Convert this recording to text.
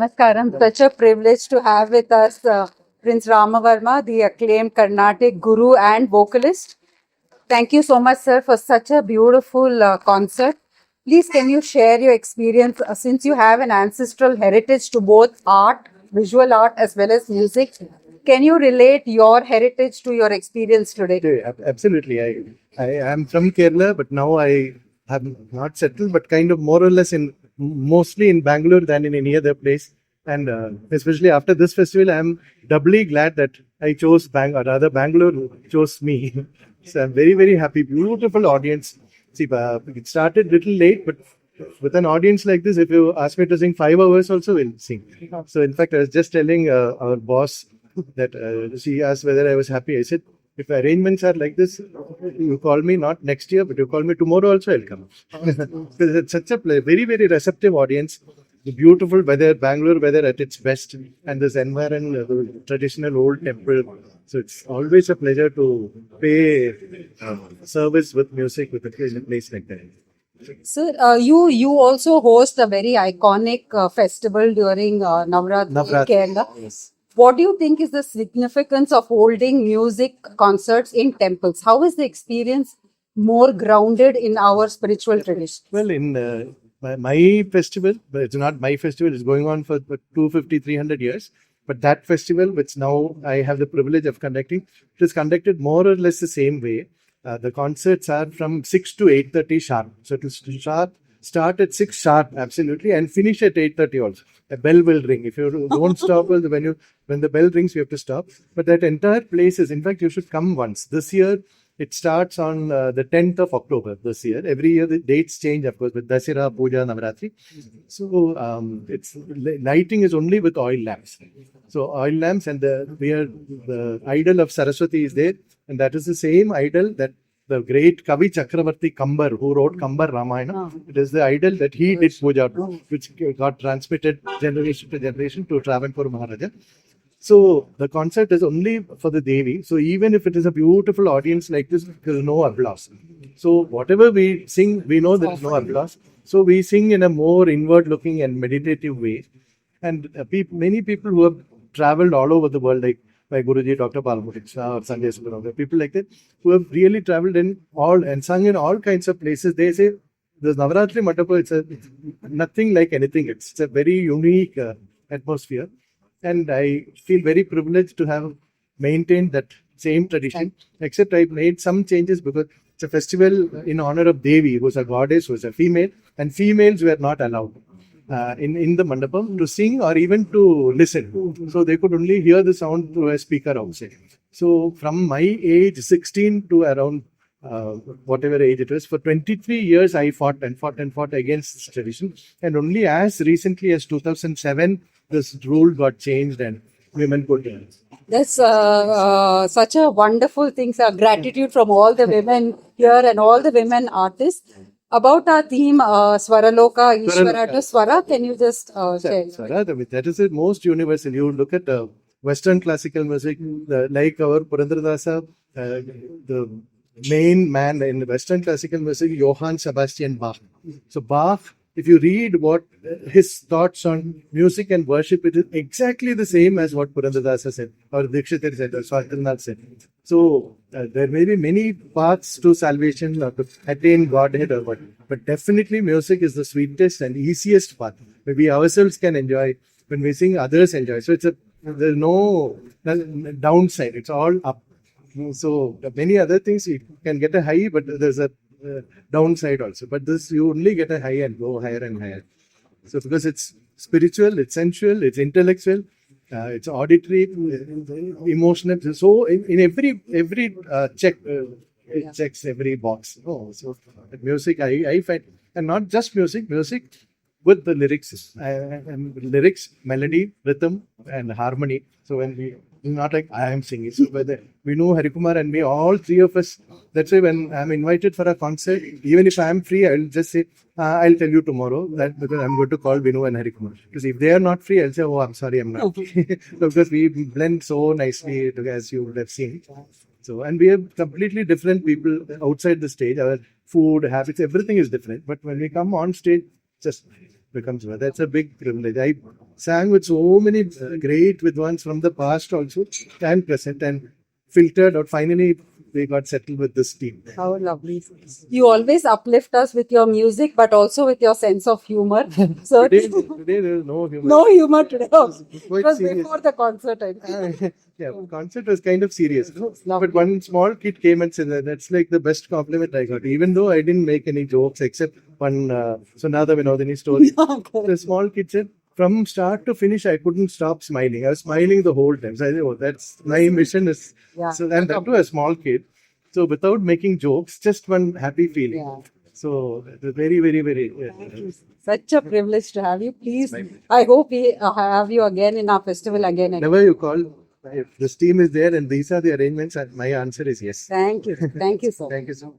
Namaskaram. Such a privilege to have with us Prince Rama Varma, the acclaimed Carnatic guru and vocalist. Thank you so much, sir, for such a beautiful concert. Please, can you share your experience since you have an ancestral heritage to both art, visual art, as well as music? Can you relate your heritage to your experience today? Absolutely. I am from Kerala, but now I have not settled, but kind of more or less in mostly in Bangalore than in any other place. And especially after this festival, I am doubly glad that I chose Bangalore, rather Bangalore chose me. So I'm very, very happy. Beautiful audience. See, it started little late, but with an audience like this, if you ask me to sing 5 hours also, we'll sing. So in fact, I was just telling our boss that she asked whether I was happy. I said, if arrangements are like this, you call me not next year, but you call me tomorrow also, I'll come. Because it's such a very, very receptive audience. The beautiful weather, Bangalore weather at its best, and this environment, the traditional old temple. So it's always a pleasure to pay service with music with a place like that. Sir, you also host a very iconic festival during Navratri in Kerala. Yes. What do you think is the significance of holding music concerts in temples? How is the experience more grounded in our spiritual tradition? Well, in my festival, but it's not my festival, it's going on for 250, 300 years. But that festival, which now I have the privilege of conducting, it is conducted more or less the same way. The concerts are from 6 to 8:30 sharp. So it will start at 6 sharp, absolutely, and finish at 8:30 also. A bell will ring. If you don't stop, when the bell rings, you have to stop. But that entire place is, in fact, you should come once. This year, it starts on the 10th of October this year. Every year, the dates change, of course, with Dasira, Puja, Navaratri. So, lighting is only with oil lamps. So, oil lamps and the idol of Saraswati is there. And that is the same idol that the great Kavi Chakravarti Kambar, who wrote Kambar Ramayana, it is the idol that he did puja to, which got transmitted generation to generation to Travancore Maharaja. So the concert is only for the Devi. So even if it is a beautiful audience like this, there is no applause. So whatever we sing, we know there is no applause. So we sing in a more inward-looking and meditative way. And many people who have traveled all over the world, like Guruji, Dr. Palmutiksha, or Sanjay Subramanian, people like that, who have really traveled in all and sung in all kinds of places, they say the Navaratri Mandapa, it's nothing like anything. It's a very unique atmosphere. And I feel very privileged to have maintained that same tradition, except I made some changes because it's a festival in honor of Devi, who is a goddess, who is a female, and females were not allowed in the mandapam to sing or even to listen. So they could only hear the sound through a speaker outside. So from my age 16 to around whatever age it was, for 23 years I fought against this tradition. And only as recently as 2007, this rule got changed and women could dance. That's such a wonderful thing, sir. Gratitude from all the women here and all the women artists. About our theme, Swaraloka, Ishvara to Swara, can you just share? Swara, that is the most universal. You look at Western classical music, like our Purandradasa, the main man in Western classical music, Johann Sebastian Bach. So Bach, if you read what his thoughts on music and worship, it is exactly the same as what Purandradasa said, or Dikshitar said, or Aswathi Thirunal said. So there may be many paths to salvation or to attain Godhead or what, but definitely music is the sweetest and easiest path. Maybe ourselves can enjoy, when we sing, others enjoy. So there's no downside, it's all up. So many other things, you can get a high, but there's a downside also. But this, you only get a high and go higher and higher. So because it's spiritual, it's sensual, it's intellectual, it's auditory, emotional. So in every check, it checks every box. Oh, so music, I find, and not just music with the lyrics, lyrics, melody, rhythm, and harmony. So when we, not like I am singing, so whether we know Harikumar and me, all three of us. That's why when I'm invited for a concert, even if I'm free, I'll just say, I'll tell you tomorrow that because I'm going to call Veenu and Harikumar. Because if they are not free, I'll say, oh, I'm sorry, I'm not. Because we blend so nicely, as you would have seen. So, and we have completely different people outside the stage. Our food, habits, everything is different. But when we come on stage, just becomes one. That's a big privilege. I sang with so many great Vidwans from the past also and present, and filtered out. Finally, we got settled with this team. How lovely. You always uplift us with your music, but also with your sense of humor. So Today there is no humor. no humor today. It Quite was serious. before the concert, I think. Yeah, concert was kind of serious. Lovely. But one small kid came and said that that's like the best compliment I got. Even though I didn't make any jokes except one Sunada Vinodini story. Okay. The small kid said, from start to finish, I couldn't stop smiling. I was smiling the whole time. So I said, oh, that's my mission is. Yeah. So, and that to a small kid. So without making jokes, just one happy feeling. Yeah. So it was very, very, very. Thank you. Such a privilege to have you. Please, I hope we have you again in our festival again. Whenever you call, if this team is there and these are the arrangements, my answer is yes. Thank you. Thank you so much. Thank you so much.